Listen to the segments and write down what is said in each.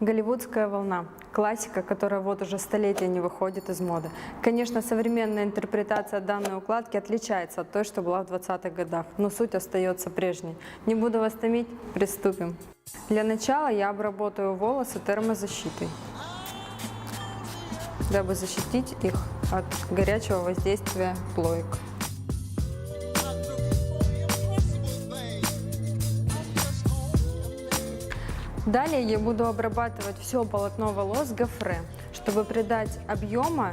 Голливудская волна. Классика, которая вот уже столетия не выходит из моды. Конечно, современная интерпретация данной укладки отличается от той, что была в 20-х годах, но суть остается прежней. Не буду вас томить, приступим. Для начала я обработаю волосы термозащитой, дабы защитить их от горячего воздействия плоек. Далее я буду обрабатывать все полотно волос гофре, чтобы придать объема,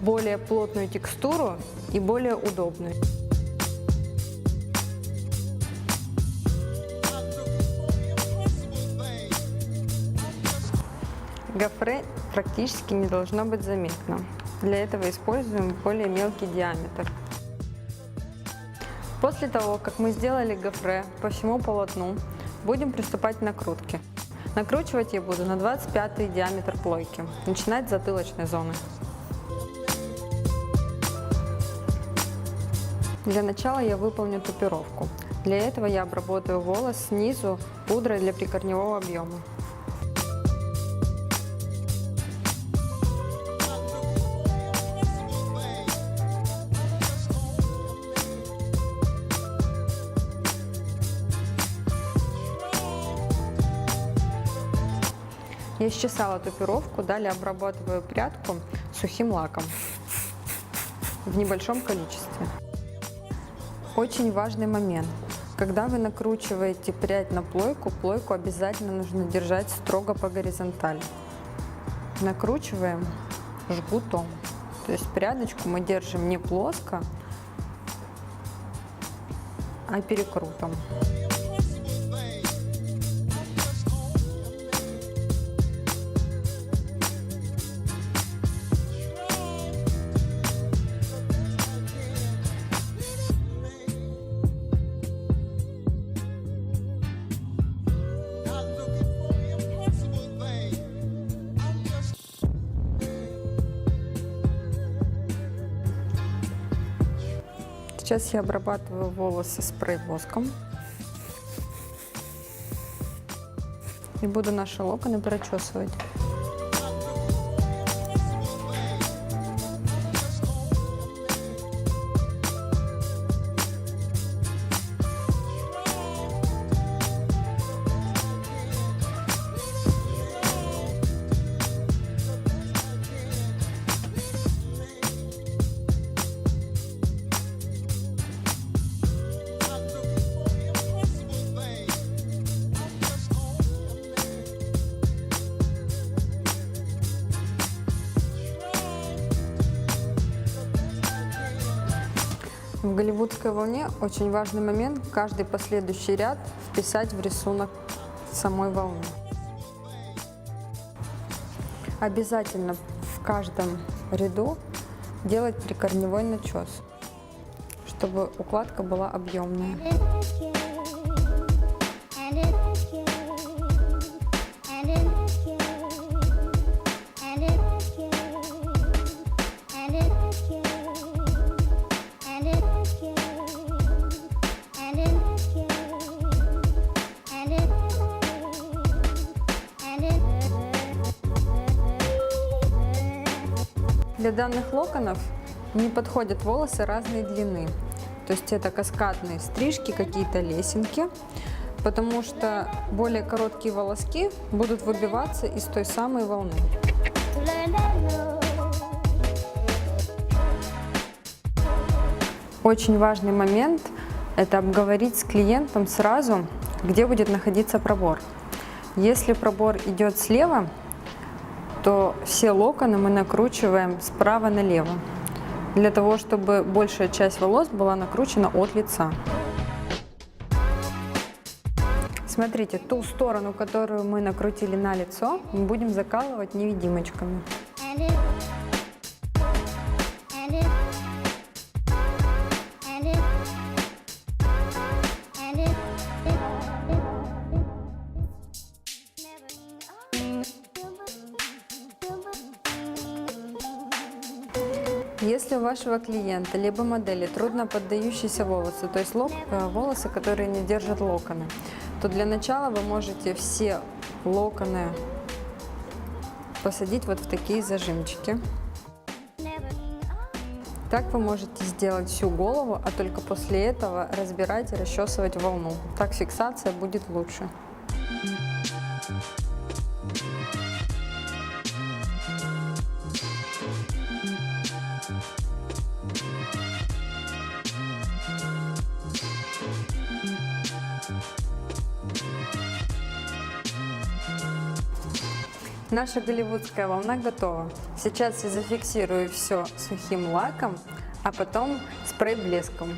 более плотную текстуру и более удобную. Гофре практически не должно быть заметно. Для этого используем более мелкий диаметр. После того, как мы сделали гофре по всему полотну, будем приступать к накрутке. Накручивать я буду на 25-й диаметр плойки, начинать с затылочной зоны. Для начала я выполню тупировку. Для этого я обработаю волос снизу пудрой для прикорневого объема. Я счесала тупировку, далее обрабатываю прядку сухим лаком в небольшом количестве. Очень важный момент. Когда вы накручиваете прядь на плойку, плойку обязательно нужно держать строго по горизонтали. Накручиваем жгутом. То есть прядочку мы держим не плоско, а перекрутом. Сейчас я обрабатываю волосы спрей-воском и буду наши локоны прочесывать. В голливудской волне очень важный момент – каждый последующий ряд вписать в рисунок самой волны. Обязательно в каждом ряду делать прикорневой начес, чтобы укладка была объемная. Для данных локонов не подходят волосы разной длины. То есть это каскадные стрижки, какие-то лесенки, потому что более короткие волоски будут выбиваться из той самой волны. Очень важный момент – это обговорить с клиентом сразу, где будет находиться пробор. Если пробор идет слева, то все локоны мы накручиваем справа налево, для того, чтобы большая часть волос была накручена от лица. Смотрите, ту сторону, которую мы накрутили на лицо, мы будем закалывать невидимочками. Если у вашего клиента либо модели трудно поддающиеся волосы, то есть волосы, которые не держат локоны, то для начала вы можете все локоны посадить вот в такие зажимчики. Так вы можете сделать всю голову, а только после этого разбирать и расчесывать волну. Так фиксация будет лучше. Наша голливудская волна готова. Сейчас я зафиксирую все сухим лаком, а потом спрей-блеском.